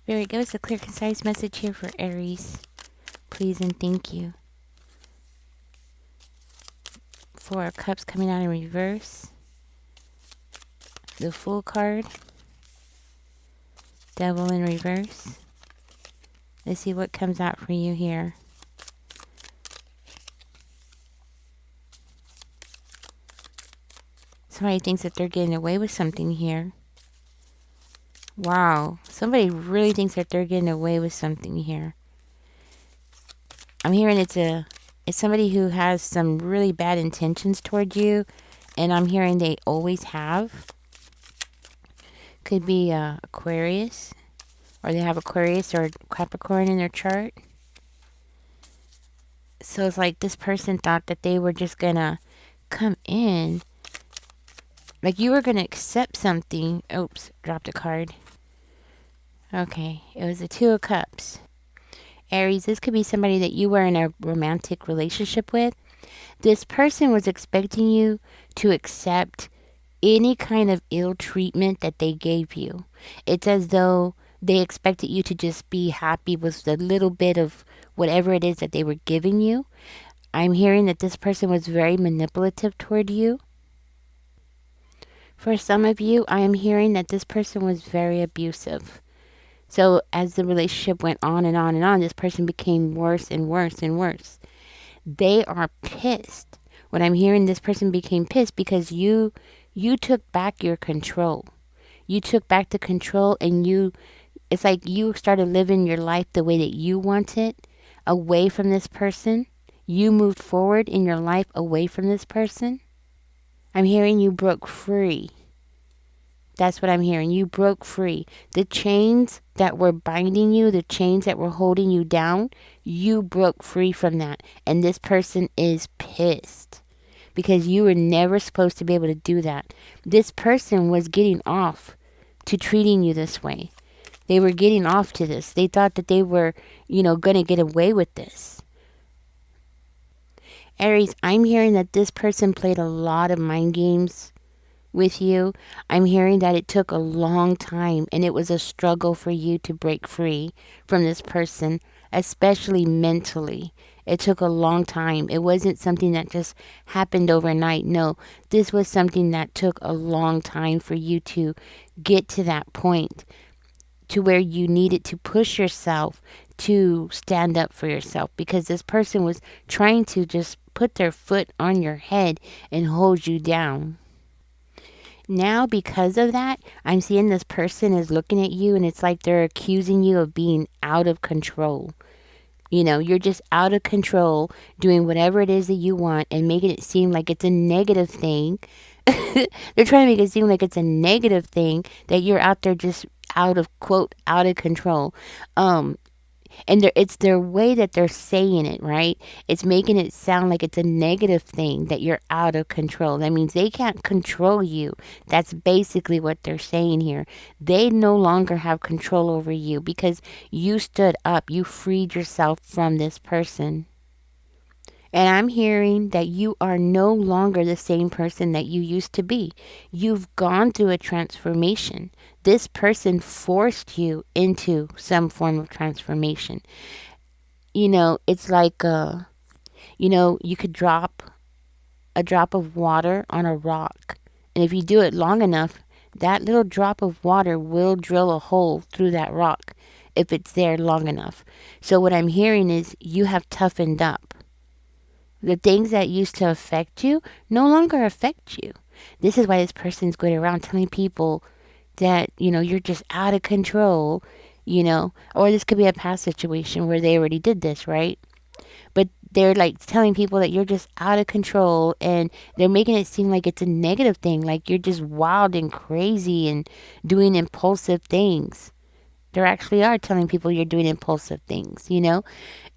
Spirit, give us a clear, concise message here for Aries. Please and thank you. Four of Cups coming out in reverse. The Fool card. Devil in reverse. Let's see what comes out for you here. Somebody thinks that they're getting away with something here. Wow. Somebody really thinks that they're getting away with something here. I'm hearing it's somebody who has some really bad intentions toward you. And I'm hearing they always have. Could be Aquarius. Or they have Aquarius or Capricorn in their chart. So it's like this person thought that they were just gonna come in. Like you were gonna accept something. Oops, dropped a card. Okay, it was the Two of Cups. Aries, this could be somebody that you were in a romantic relationship with. This person was expecting you to accept any kind of ill treatment that they gave you. It's as though they expected you to just be happy with the little bit of whatever it is that they were giving you. I'm hearing that this person was very manipulative toward you. For some of you, I am hearing that this person was very abusive. So as the relationship went on and on and on, this person became worse and worse and worse. They are pissed. What I'm hearing, this person became pissed because you took back your control. You took back the control and it's like you started living your life the way that you want it, away from this person. You moved forward in your life away from this person. I'm hearing you broke free. That's what I'm hearing. You broke free. The chains that were binding you, the chains that were holding you down, you broke free from that. And this person is pissed because you were never supposed to be able to do that. This person was getting off to treating you this way. They were getting off to this. They thought that they were, going to get away with this. Aries, I'm hearing that this person played a lot of mind games with you. I'm hearing that it took a long time and it was a struggle for you to break free from this person, especially mentally. It took a long time. It wasn't something that just happened overnight. No, this was something that took a long time for you to get to that point to where you needed to push yourself to stand up for yourself, because this person was trying to just put their foot on your head and hold you down. Now, because of that, I'm seeing this person is looking at you and it's like they're accusing you of being out of control. You're just out of control, doing whatever it is that you want and making it seem like it's a negative thing. They're trying to make it seem like it's a negative thing that you're out there just out of, quote, out of control. And it's their way that they're saying it, right? It's making it sound like it's a negative thing that you're out of control. That means they can't control you. That's basically what they're saying here. They no longer have control over you because you stood up. You freed yourself from this person. And I'm hearing that you are no longer the same person that you used to be. You've gone through a transformation. This person forced you into some form of transformation. It's like, you could drop a drop of water on a rock. And if you do it long enough, that little drop of water will drill a hole through that rock if it's there long enough. So what I'm hearing is you have toughened up. The things that used to affect you no longer affect you. This is why this person's going around telling people that, you're just out of control, or this could be a past situation where they already did this, right? But they're like telling people that you're just out of control and they're making it seem like it's a negative thing, like you're just wild and crazy and doing impulsive things. They actually are telling people you're doing impulsive things,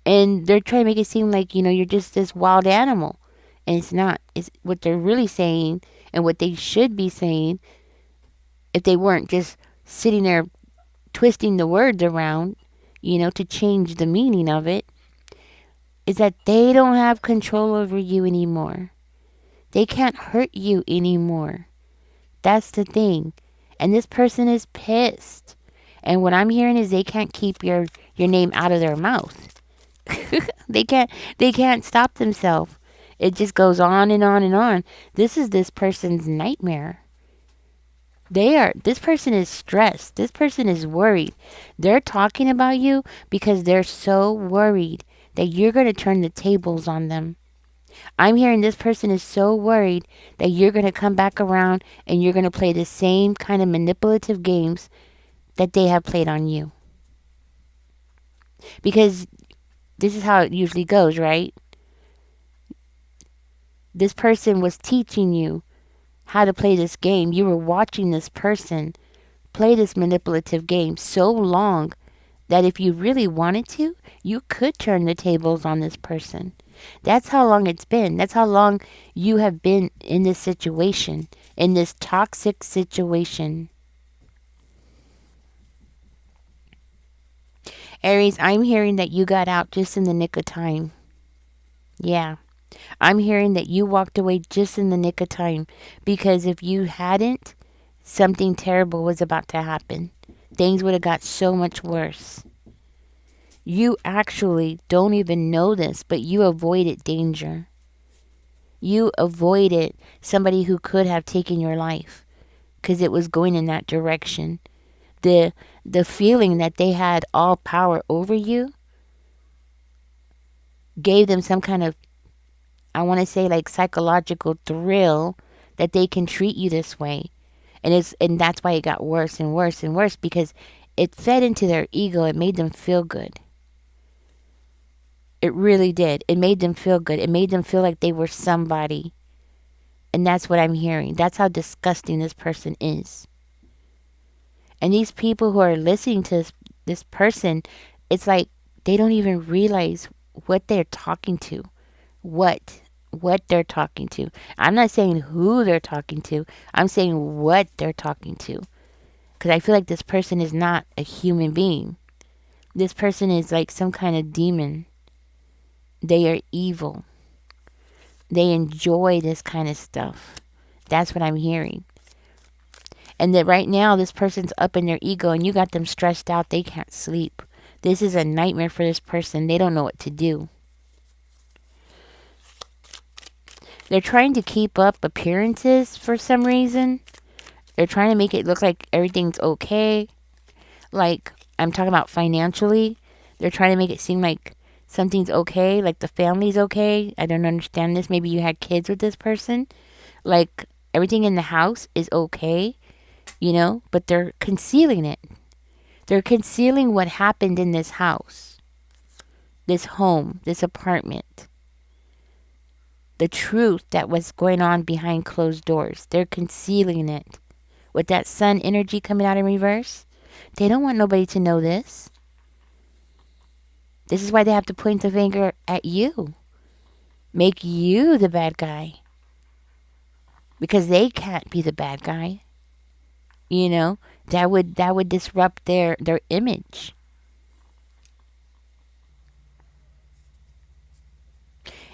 and they're trying to make it seem like, you're just this wild animal. And it's not. It's what they're really saying and what they should be saying if they weren't just sitting there twisting the words around, to change the meaning of it, is that they don't have control over you anymore. They can't hurt you anymore. That's the thing. And this person is pissed. And what I'm hearing is they can't keep your name out of their mouth. they can't they can't stop themselves. It just goes on and on and on. This is this person's nightmare. This person is stressed. This person is worried. They're talking about you because they're so worried that you're going to turn the tables on them. I'm hearing this person is so worried that you're going to come back around and you're going to play the same kind of manipulative games that they have played on you. Because this is how it usually goes, right? This person was teaching you how to play this game. You were watching this person play this manipulative game so long that if you really wanted to, you could turn the tables on this person. That's how long it's been. That's how long you have been in this situation, in this toxic situation. Aries, I'm hearing that you got out just in the nick of time. Yeah. I'm hearing that you walked away just in the nick of time, because if you hadn't, something terrible was about to happen. Things would have got so much worse. You actually don't even know this, but you avoided danger. You avoided somebody who could have taken your life because it was going in that direction. The feeling that they had all power over you gave them some kind of, I want to say, like, psychological thrill that they can treat you this way. And that's why it got worse and worse and worse, because it fed into their ego. It made them feel good. It really did. It made them feel good. It made them feel like they were somebody. And that's what I'm hearing. That's how disgusting this person is. And these people who are listening to this person, it's like they don't even realize what they're talking to. What they're talking to. I'm not saying who they're talking to. I'm saying what they're talking to. Because I feel like this person is not a human being. This person is like some kind of demon. They are evil. They enjoy this kind of stuff. That's what I'm hearing. And that right now this person's up in their ego and you got them stressed out. They can't sleep. This is a nightmare for this person. They don't know what to do. They're trying to keep up appearances for some reason. They're trying to make it look like everything's okay. Like, I'm talking about financially. They're trying to make it seem like something's okay, like the family's okay. I don't understand this. Maybe you had kids with this person. Like, everything in the house is okay, but they're concealing it. They're concealing what happened in this house, this home, this apartment. The truth that was going on behind closed doors. They're concealing it. With that sun energy coming out in reverse, they don't want nobody to know this. This is why they have to point the finger at you. Make you the bad guy. Because they can't be the bad guy. That would disrupt their image.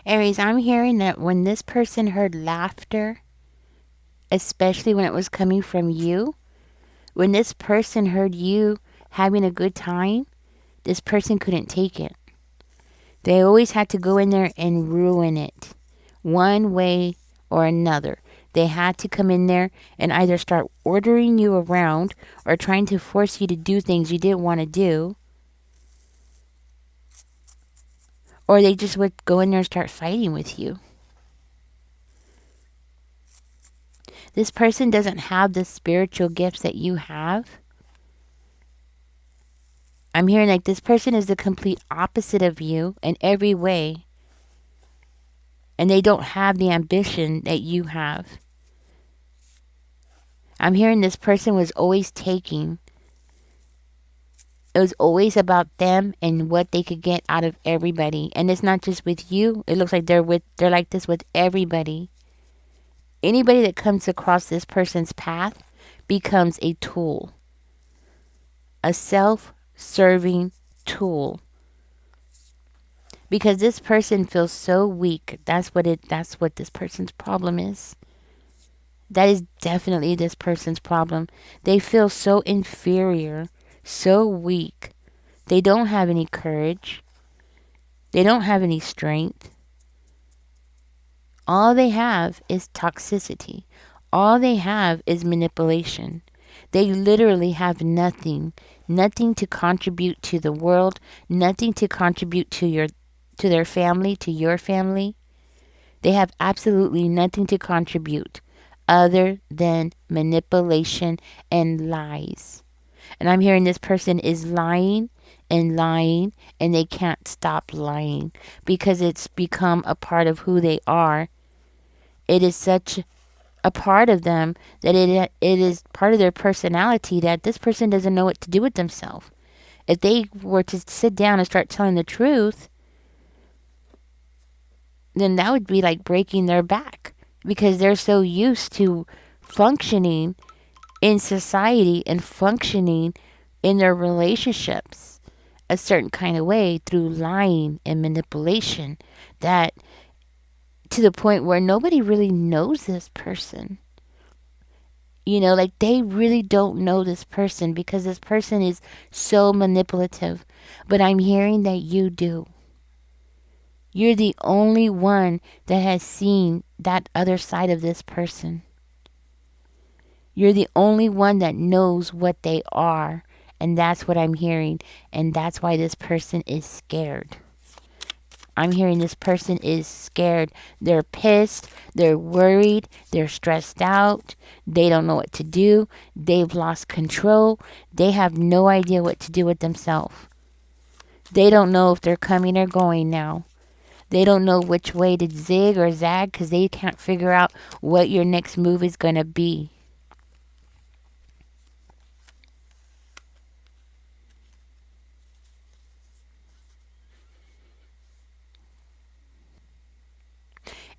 Aries, I'm hearing that when this person heard laughter, especially when it was coming from you, when this person heard you having a good time, this person couldn't take it. They always had to go in there and ruin it, one way or another. They had to come in there and either start ordering you around or trying to force you to do things you didn't want to do. Or they just would go in there and start fighting with you. This person doesn't have the spiritual gifts that you have. I'm hearing like this person is the complete opposite of you in every way. And they don't have the ambition that you have. I'm hearing this person was always taking. It was always about them and what they could get out of everybody. And it's not just with you. It looks like they're like this with everybody. Anybody that comes across this person's path becomes a tool. A self-serving tool. Because this person feels so weak. That's what this person's problem is. That is definitely this person's problem. They feel so inferior, so weak. They don't have any courage. They don't have any strength. All they have is toxicity. All they have is manipulation. They literally have nothing, nothing to contribute to the world, nothing to contribute to their family, to your family. They have absolutely nothing to contribute other than manipulation and lies. And I'm hearing this person is lying and lying, and they can't stop lying because it's become a part of who they are. It is such a part of them that it is part of their personality that this person doesn't know what to do with themselves. If they were to sit down and start telling the truth, then that would be like breaking their back because they're so used to functioning in society and functioning in their relationships a certain kind of way through lying and manipulation that to the point where nobody really knows this person. Like they really don't know this person because this person is so manipulative. But I'm hearing that you do. You're the only one that has seen that other side of this person. You're the only one that knows what they are. And that's what I'm hearing. And that's why this person is scared. I'm hearing this person is scared. They're pissed. They're worried. They're stressed out. They don't know what to do. They've lost control. They have no idea what to do with themselves. They don't know if they're coming or going now. They don't know which way to zig or zag because they can't figure out what your next move is going to be.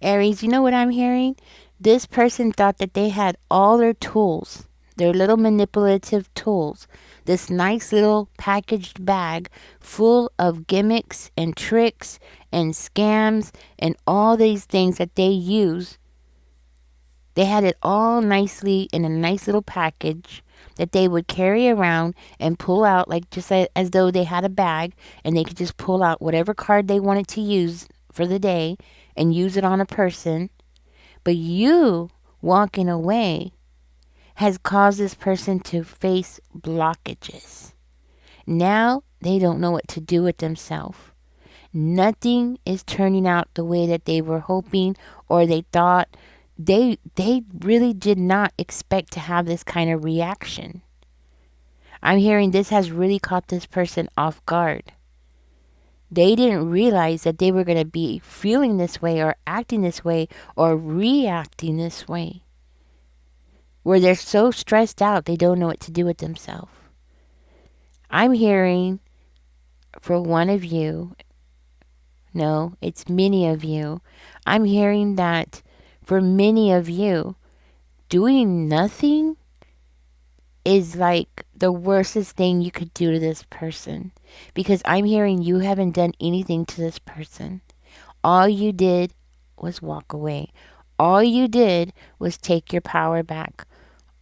Aries, you know what I'm hearing? This person thought that they had all their tools, their little manipulative tools, this nice little packaged bag full of gimmicks and tricks and scams and all these things that they use. They had it all nicely in a nice little package that they would carry around and pull out like just as though they had a bag and they could just pull out whatever card they wanted to use for the day and use it on a person. But you walking away has caused this person to face blockages. Now they don't know what to do with themselves. Nothing is turning out the way that they were hoping or they thought. They really did not expect to have this kind of reaction. I'm hearing this has really caught this person off guard. They didn't realize that they were going to be feeling this way or acting this way or reacting this way. Where they're so stressed out they don't know what to do with themselves. I'm hearing for one of you, no, it's many of you. I'm hearing that for many of you, doing nothing is like the worstest thing you could do to this person. Because I'm hearing you haven't done anything to this person. All you did was walk away. All you did was take your power back.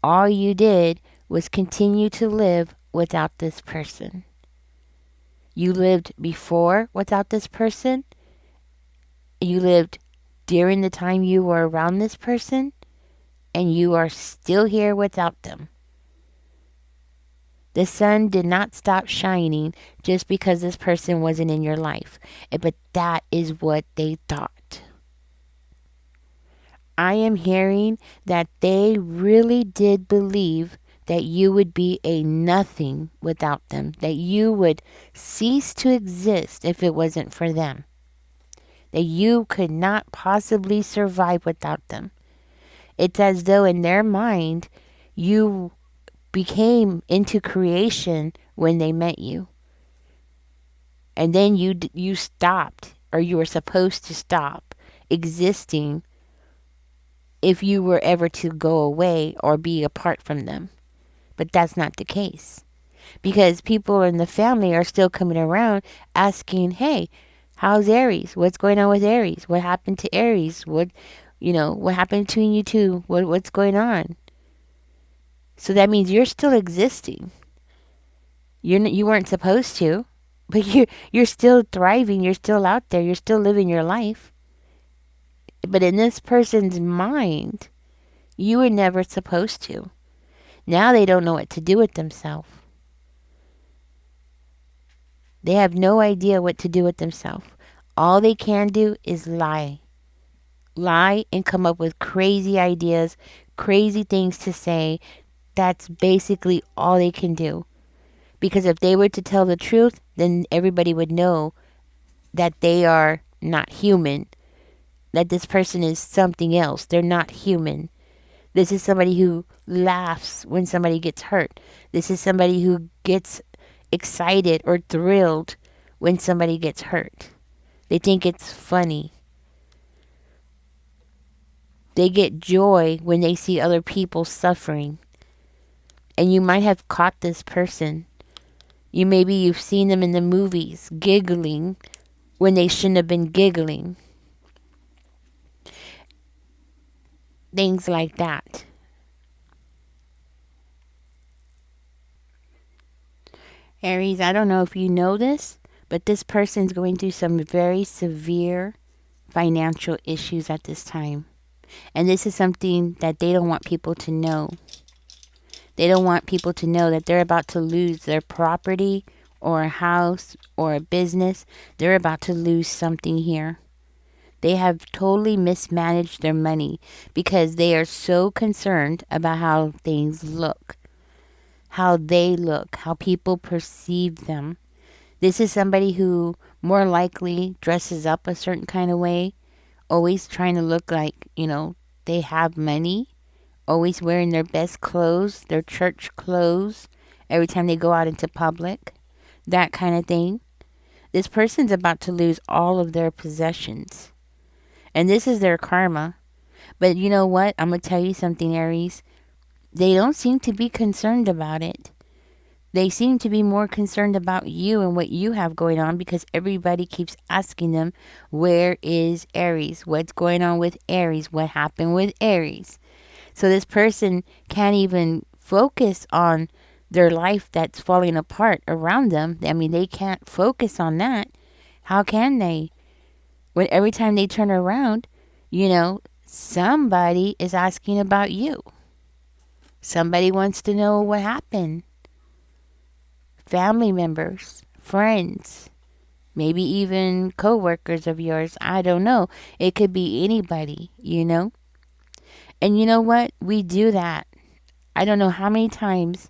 All you did was continue to live without this person. You lived before without this person. You lived during the time you were around this person. And you are still here without them. The sun did not stop shining just because this person wasn't in your life. But that is what they thought. I am hearing that they really did believe that you would be a nothing without them, that you would cease to exist if it wasn't for them, that you could not possibly survive without them. It's as though in their mind, you became into creation when they met you. And then you stopped, or you were supposed to stop existing if you were ever to go away or be apart from them. But that's not the case. Because people in the family are still coming around asking, hey, how's Aries? What's going on with Aries? What happened to Aries? What happened between you two? What's going on? So that means you're still existing. You weren't supposed to, but you're still thriving. You're still out there. You're still living your life. But in this person's mind, you were never supposed to. Now they don't know what to do with themselves. They have no idea what to do with themselves. All they can do is lie. Lie and come up with crazy ideas, crazy things to say. That's basically all they can do. Because if they were to tell the truth, then everybody would know that they are not human, that this person is something else. They're not human. This is somebody who laughs when somebody gets hurt. This is somebody who gets excited or thrilled when somebody gets hurt. They think it's funny. They get joy when they see other people suffering. And you might have caught this person. You've seen them in the movies giggling when they shouldn't have been giggling. Things like that. Aries, I don't know if you know this, but this person's going through some very severe financial issues at this time. And this is something that they don't want people to know. They don't want people to know that they're about to lose their property or a house or a business. They're about to lose something here. They have totally mismanaged their money because they are so concerned about how things look, how they look, how people perceive them. This is somebody who more likely dresses up a certain kind of way, always trying to look like, they have money, always wearing their best clothes, their church clothes, every time they go out into public, that kind of thing. This person's about to lose all of their possessions. And this is their karma. But you know what? I'm going to tell you something, Aries. They don't seem to be concerned about it. They seem to be more concerned about you and what you have going on because everybody keeps asking them, where is Aries? What's going on with Aries? What happened with Aries? So this person can't even focus on their life that's falling apart around them. I mean, they can't focus on that. How can they? When every time they turn around, somebody is asking about you. Somebody wants to know what happened. Family members, friends, maybe even co-workers of yours. I don't know. It could be anybody. And you know what? We do that. I don't know how many times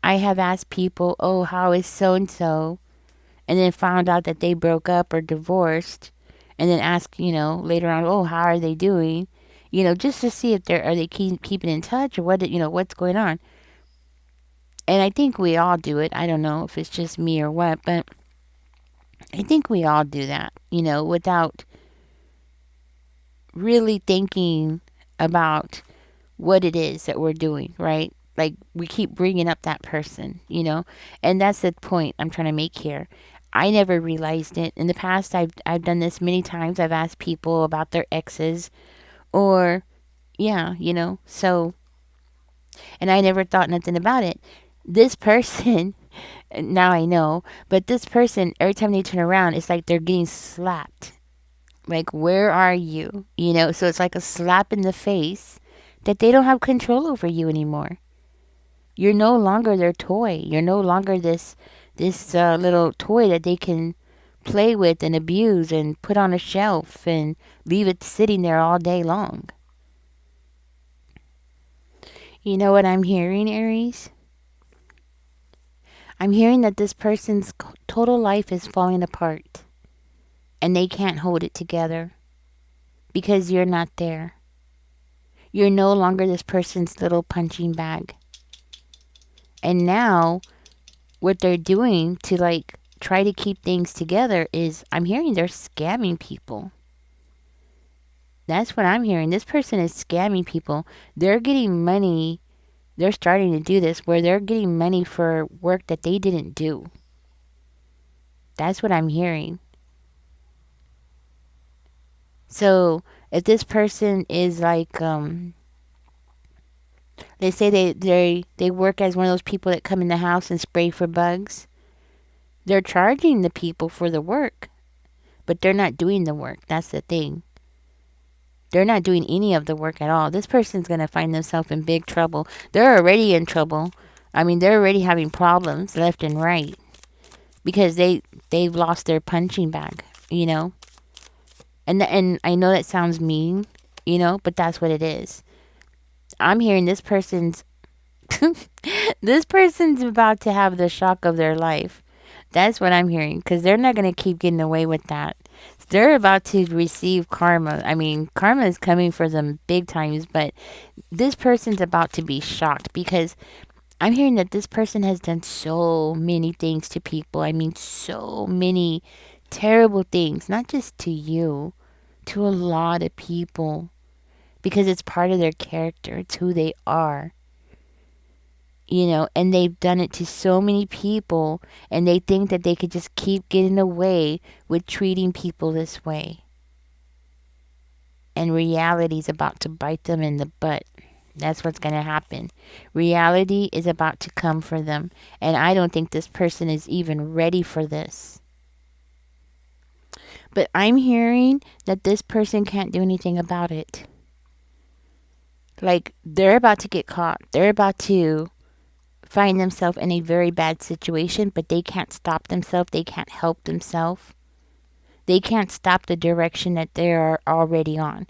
I have asked people, oh, how is so-and-so? And then found out that they broke up or divorced. And then ask, later on, oh, how are they doing? Just to see if are they keeping in touch or what's going on. And I think we all do it. I don't know if it's just me or what, but I think we all do that, without really thinking about what it is that we're doing, right? Like we keep bringing up that person, and that's the point I'm trying to make here. I never realized it. In the past, I've done this many times. I've asked people about their exes or, yeah, so, and I never thought nothing about it. This person, now I know, but this person, every time they turn around, it's like they're getting slapped. Like, where are you? So it's like a slap in the face that they don't have control over you anymore. You're no longer their toy. You're no longer this little toy that they can play with and abuse and put on a shelf and leave it sitting there all day long. You know what I'm hearing, Aries? I'm hearing that this person's total life is falling apart and they can't hold it together because you're not there. You're no longer this person's little punching bag. And now what they're doing to try to keep things together is, I'm hearing they're scamming people. That's what I'm hearing. This person is scamming people. They're getting money. They're starting to do this where they're getting money for work that they didn't do. That's what I'm hearing. So if this person is they say they work as one of those people that come in the house and spray for bugs. They're charging the people for the work, but they're not doing the work. That's the thing. They're not doing any of the work at all. This person's going to find themselves in big trouble. They're already in trouble. I mean, they're already having problems left and right because they've lost their punching bag, you know? And I know that sounds mean, but that's what it is. I'm hearing this person's this person's about to have the shock of their life. That's what I'm hearing because they're not going to keep getting away with that. They're about to receive karma. I mean, karma is coming for them big times, but this person's about to be shocked because I'm hearing that this person has done so many things to people. I mean, so many terrible things, not just to you, to a lot of people because it's part of their character. It's who they are. And they've done it to so many people, and they think that they could just keep getting away with treating people this way. And reality's about to bite them in the butt. That's what's going to happen. Reality is about to come for them, and I don't think this person is even ready for this. But I'm hearing that this person can't do anything about it. Like, they're about to get caught. They're about to find themselves in a very bad situation, but they can't stop themselves. They can't help themselves. They can't stop the direction that they are already on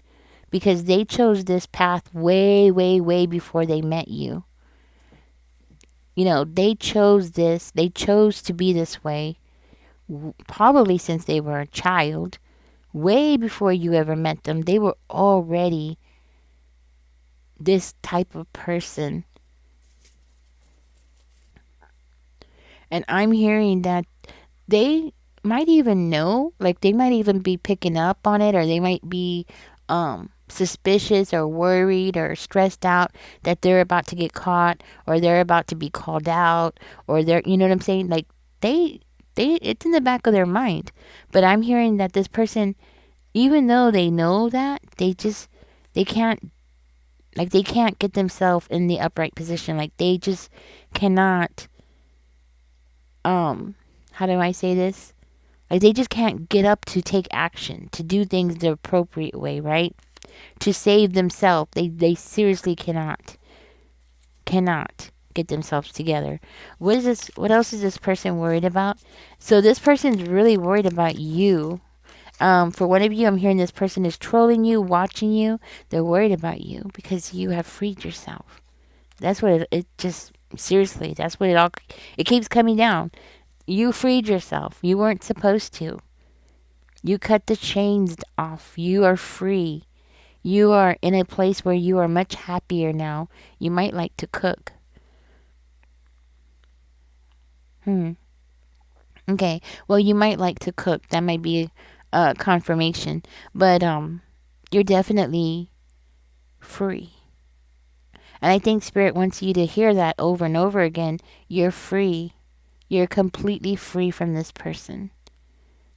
because they chose this path way, way, way before they met you. They chose this. They chose to be this way probably since they were a child, way before you ever met them. They were already this type of person. And I'm hearing that they might even know, like they might even be picking up on it, or they might be suspicious or worried or stressed out that they're about to get caught or they're about to be called out or they're, you know what I'm saying? Like they it's in the back of their mind. But I'm hearing that this person, even though they know that, they can't, like they can't get themselves in the upright position. Like they just cannot, how do I say this? Like they just can't get up to take action, to do things the appropriate way, right? To save themselves. They seriously cannot get themselves together. What else is this person worried about? So this person's really worried about you. For one of you, I'm hearing this person is trolling you, watching you. They're worried about you because you have freed yourself. That's what it just, seriously, that's what it keeps coming down. You freed yourself. You weren't supposed to. You cut the chains off. You are free. You are in a place where you are much happier now. You might like to cook. Okay. Well, you might like to cook. That might be a confirmation. But you're definitely free. And I think Spirit wants you to hear that over and over again. You're free. You're completely free from this person.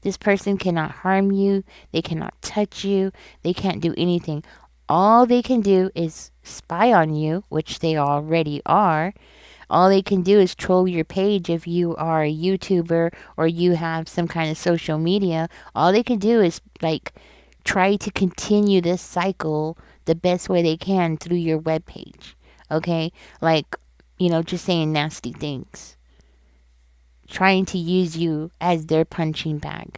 This person cannot harm you. They cannot touch you. They can't do anything. All they can do is spy on you, which they already are. All they can do is troll your page if you are a YouTuber or you have some kind of social media. All they can do is like try to continue this cycle the best way they can through your webpage. Okay? Like, just saying nasty things. Trying to use you as their punching bag.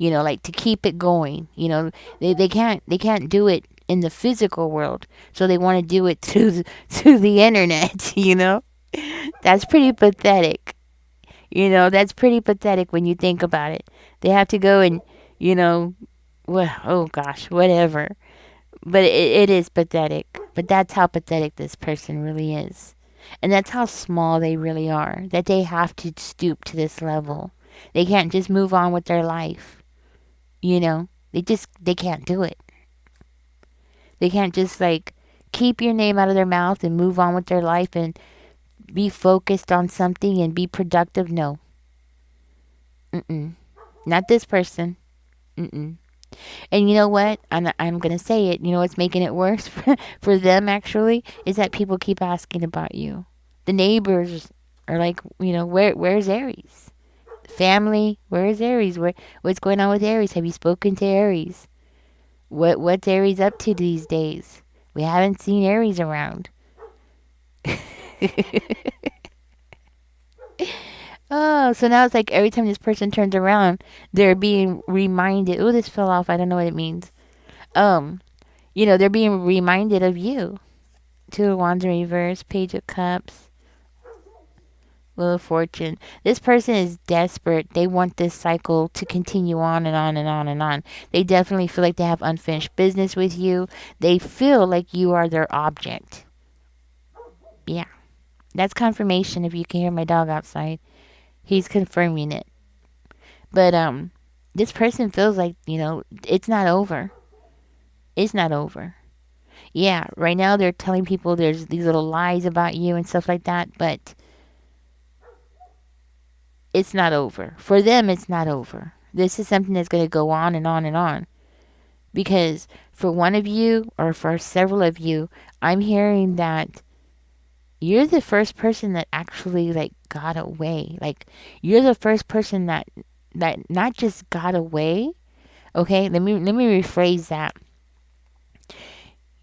Like to keep it going. They can't do it in the physical world. So they want to do it through the internet, That's pretty pathetic. That's pretty pathetic when you think about it. They have to go and, well, oh gosh, whatever. But it is pathetic. But that's how pathetic this person really is. And that's how small they really are. That they have to stoop to this level. They can't just move on with their life. They can't do it. They can't just like keep your name out of their mouth and move on with their life and be focused on something and be productive. No. Not this person. And you know what? I'm going to say it. You know what's making it worse for them actually is that people keep asking about you. The neighbors are like, where's Aries? Family, where is Aries? What's going on with Aries? Have you spoken to Aries? What's Aries up to these days? We haven't seen Aries around. Oh, so now it's like every time this person turns around, they're being reminded. Oh, this fell off. I don't know what it means. Um, they're being reminded of you. Two of Wands in reverse, Page of Cups, Wheel of Fortune. This person is desperate. They want this cycle to continue on and on and on and on. They definitely feel like they have unfinished business with you. They feel like you are their object. Yeah, that's confirmation if you can hear my dog outside. He's confirming it. But this person feels like, it's not over. It's not over. Yeah, right now they're telling people there's these little lies about you and stuff like that, but it's not over. For them, it's not over. This is something that's going to go on and on and on. Because for one of you, or for several of you, I'm hearing that you're the first person that actually like got away. Like you're the first person that not just got away. Okay, let me rephrase that.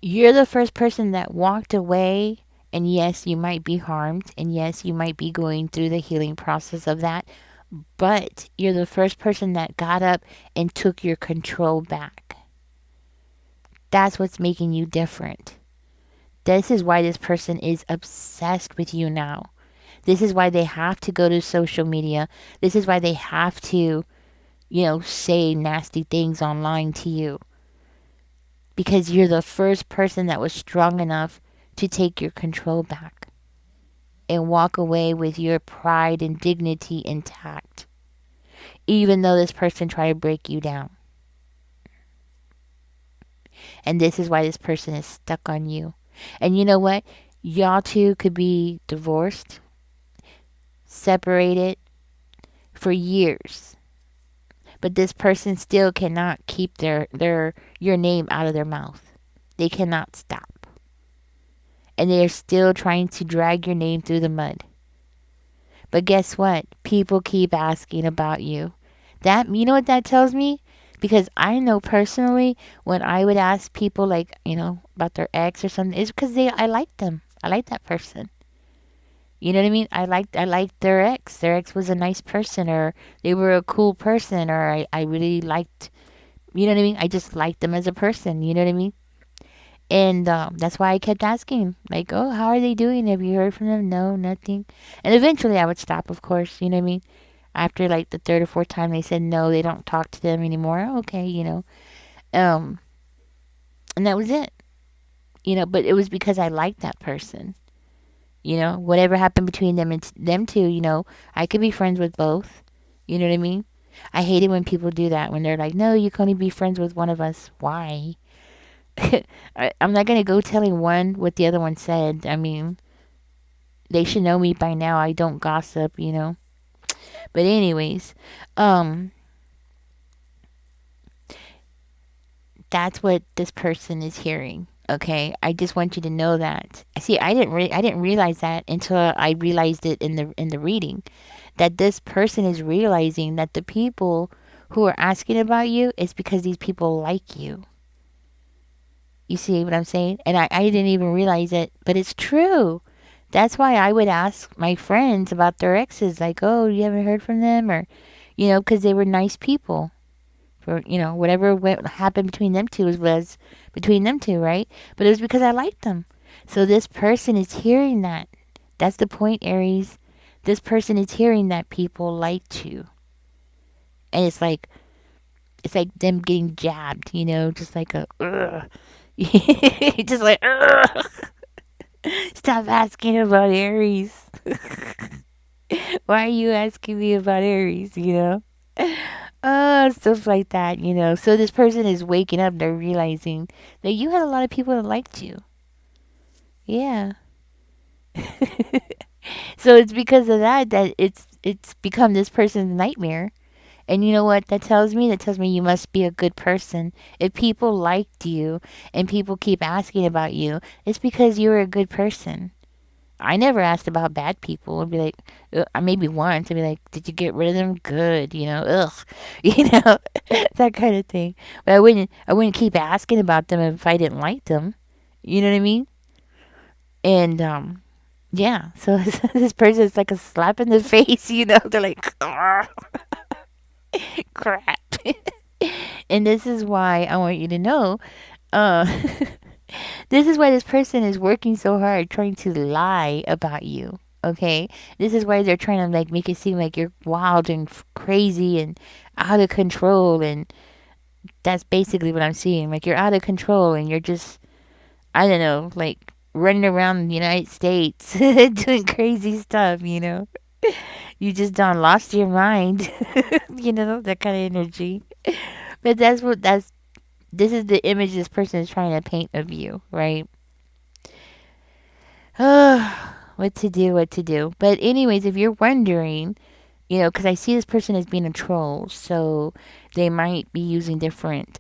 You're the first person that walked away, and yes, you might be harmed, and yes, you might be going through the healing process of that, but you're the first person that got up and took your control back. That's what's making you different. This is why this person is obsessed with you now. This is why they have to go to social media. This is why they have to, say nasty things online to you. Because you're the first person that was strong enough to take your control back and walk away with your pride and dignity intact, even though this person tried to break you down. And this is why this person is stuck on you. And you know what? Y'all two could be divorced, separated for years. But this person still cannot keep your name out of their mouth. They cannot stop. And they are still trying to drag your name through the mud. But guess what? People keep asking about you. You know what that tells me? Because I know personally when I would ask people like, about their ex or something, it's because I like them. I like that person. You know what I mean? I liked their ex. Their ex was a nice person, or they were a cool person, or I really liked, you know what I mean? I just liked them as a person, you know what I mean? And that's why I kept asking, like, oh, how are they doing? Have you heard from them? No, nothing. And eventually I would stop, of course, you know what I mean? After like the third or fourth time they said no, they don't talk to them anymore. Okay, Um, and that was it. But it was because I liked that person. Whatever happened between them and them two, I could be friends with both. You know what I mean? I hate it when people do that, when they're like, no, you can only be friends with one of us. Why? I'm not going to go telling one what the other one said. I mean, they should know me by now. I don't gossip. But anyways, that's what this person is hearing. Okay, I just want you to know that. See, I didn't realize that until I realized it in the reading, that this person is realizing that the people who are asking about you is because these people like you. You see what I'm saying? And I didn't even realize it, but it's true. That's why I would ask my friends about their exes, like, oh, you haven't heard from them, or, because they were nice people. For whatever happened between them two was between them two, right? But it was because I liked them. So this person is hearing that. That's the point, Aries. This person is hearing that people liked you, and it's like them getting jabbed, just like a just like ugh. Stop asking about Aries. Why are you asking me about Aries? Oh, stuff like that. So this person is waking up. They're realizing that you had a lot of people that liked you. Yeah. So it's because of that it's become this person's nightmare. And you know what that tells me? That tells me you must be a good person. If people liked you and people keep asking about you, it's because you're a good person. I never asked about bad people. I'd be like, maybe once. I'd be like, did you get rid of them? Good, ugh, that kind of thing. But I wouldn't keep asking about them if I didn't like them. You know what I mean? And yeah. So this person is like a slap in the face. They're like, "Argh, crap. And this is why I want you to know. Uh, This is why this person is working so hard trying to lie about you. Okay? This is why they're trying to like make it seem like you're wild and crazy and out of control, and that's basically what I'm seeing. Like you're out of control and you're just, I don't know, like running around the United States doing crazy stuff. You just done lost your mind. That kind of energy. But this is the image this person is trying to paint of you, right? What to do, what to do. But anyways, if you're wondering, because I see this person as being a troll, so they might be using different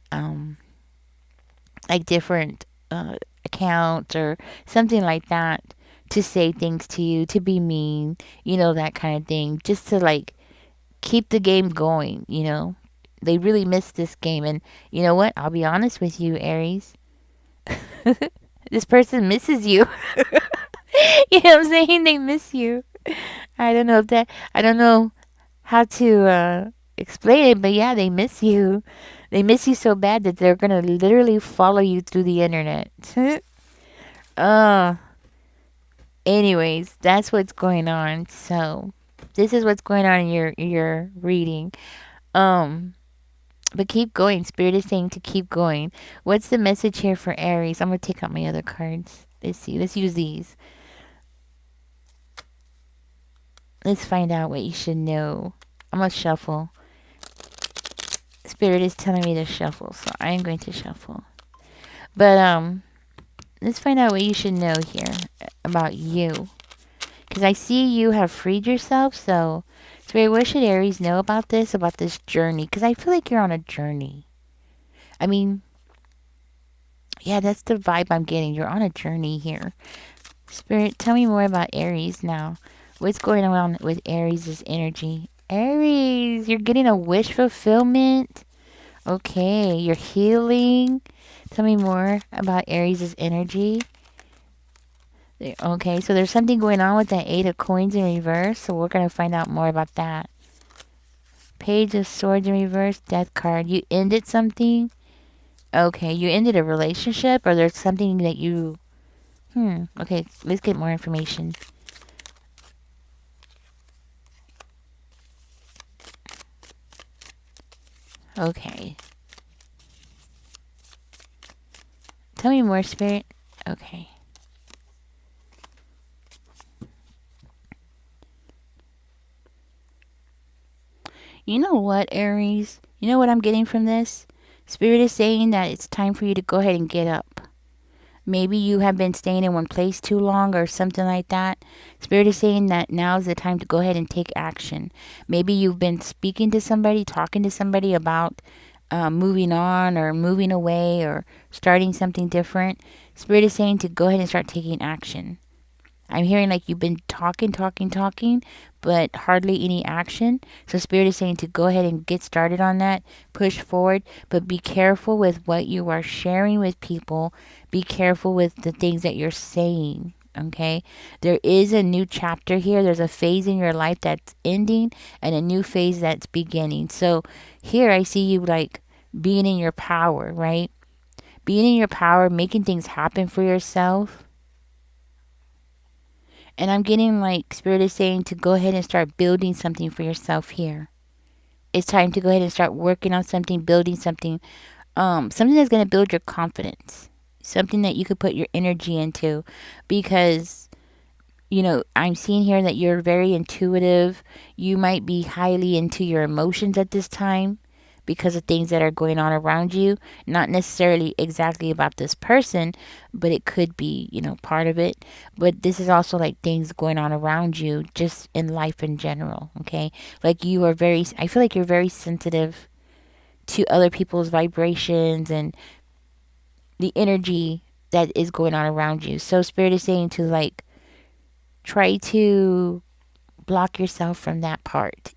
accounts or something like that to say things to you, to be mean, that kind of thing, just to like keep the game going. They really miss this game, and you know what? I'll be honest with you, Aries. This person misses you. You know what I'm saying? They miss you. I don't know how to explain it, but yeah, they miss you. They miss you so bad that they're gonna literally follow you through the internet. uh, anyways, that's what's going on. So, this is what's going on in your reading. Um, but keep going. Spirit is saying to keep going. What's the message here for Aries? I'm gonna take out my other cards. Let's see. Let's use these. Let's find out what you should know. I'm gonna shuffle. Spirit is telling me to shuffle, so I'm going to shuffle. But let's find out what you should know here about you. Because I see you have freed yourself, so Spirit, what should Aries know about this journey? Because I feel like you're on a journey. I mean, yeah, that's the vibe I'm getting. You're on a journey here. Spirit, tell me more about Aries now. What's going on with Aries' energy? Aries, you're getting a wish fulfillment. Okay, you're healing. Tell me more about Aries' energy. Okay, so there's something going on with that Eight of Coins in reverse, so we're going to find out more about that. Page of Swords in reverse, Death card. You ended something? Okay, you ended a relationship, or there's something that you... Okay, let's get more information. Okay. Tell me more, Spirit. Okay. You know what, Aries? You know what I'm getting from this? Spirit is saying that it's time for you to go ahead and get up. Maybe you have been staying in one place too long or something like that. Spirit is saying that now is the time to go ahead and take action. Maybe you've been speaking to somebody, talking to somebody about moving on or moving away or starting something different. Spirit is saying to go ahead and start taking action. I'm hearing like you've been talking, but hardly any action. So Spirit is saying to go ahead and get started on that, push forward, but be careful with what you are sharing with people. Be careful with the things that you're saying. Okay, there is a new chapter here. There's a phase in your life that's ending and a new phase that's beginning. So here I see you like being in your power, right? Being in your power, making things happen for yourself. And I'm getting like Spirit is saying to go ahead and start building something for yourself here. It's time to go ahead and start working on something, building something, something that's gonna build your confidence. Something that you could put your energy into, because I'm seeing here that you're very intuitive. You might be highly into your emotions at this time because of things that are going on around you. Not necessarily exactly about this person, but it could be, part of it. But this is also like things going on around you just in life in general, okay? Like I feel like you're very sensitive to other people's vibrations and the energy that is going on around you. So Spirit is saying to like try to block yourself from that part,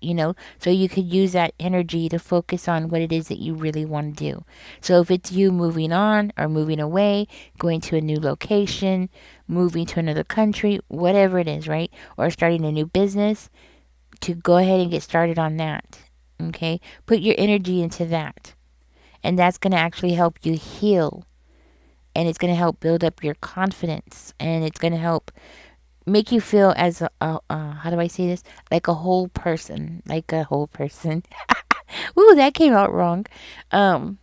so you could use that energy to focus on what it is that you really want to do. So if it's you moving on or moving away, going to a new location, moving to another country, whatever it is, right? Or starting a new business, to go ahead and get started on that. Okay? Put your energy into that. And that's going to actually help you heal. And it's going to help build up your confidence. And it's going to help make you feel as how do I say this? Like a whole person. Like a whole person. Ooh, that came out wrong. Um,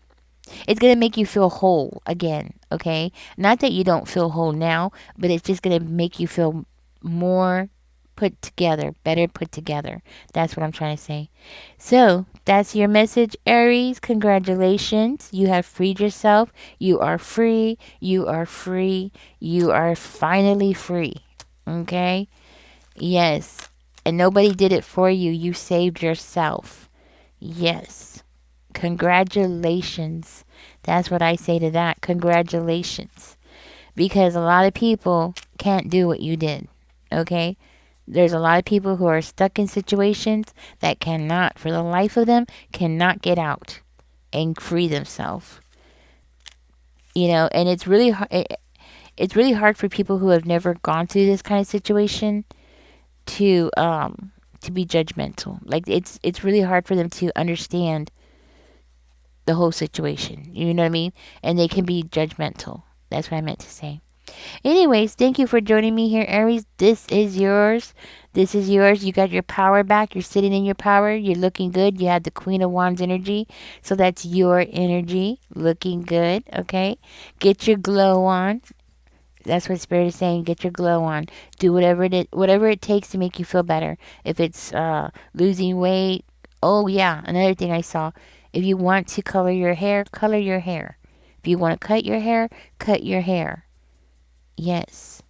it's going to make you feel whole again, okay? Not that you don't feel whole now, but it's just going to make you feel more put together, better put together. That's what I'm trying to say. So, that's your message, Aries. Congratulations. You have freed yourself. You are free. You are free. You are finally free. Okay? Yes. And nobody did it for you. You saved yourself. Yes. Congratulations. That's what I say to that. Congratulations. Because a lot of people can't do what you did. Okay? There's a lot of people who are stuck in situations that cannot, for the life of them, cannot get out and free themselves. And it's really hard for people who have never gone through this kind of situation to be judgmental. Like it's really hard for them to understand the whole situation. You know what I mean? And they can be judgmental. That's what I meant to say. Anyways, thank you for joining me here, Aries. This is yours. This is yours. You got your power back. You're sitting in your power. You're looking good. You have the Queen of Wands energy. So that's your energy. Looking good. Okay? Get your glow on. That's what Spirit is saying. Get your glow on. Do whatever it takes to make you feel better. If it's losing weight. Oh yeah, another thing I saw. If you want to color your hair, color your hair. If you want to cut your hair, cut your hair. Yes.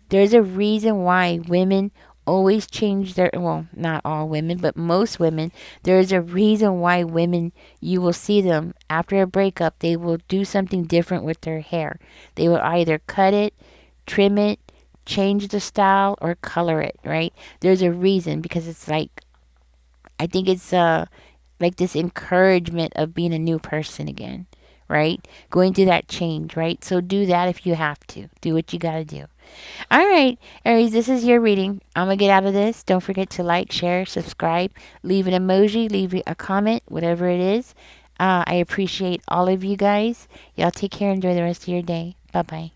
There's a reason why women always change their, well, not all women, but most women. There's a reason why women, you will see them after a breakup, they will do something different with their hair. They will either cut it, trim it, change the style, or color it, right? There's a reason, because it's like, I think it's like this encouragement of being a new person again, right? Going through that change, right? So do that if you have to. Do what you got to do. All right, Aries, this is your reading. I'm going to get out of this. Don't forget to like, share, subscribe, leave an emoji, leave a comment, whatever it is. I appreciate all of you guys. Y'all take care. Enjoy the rest of your day. Bye-bye.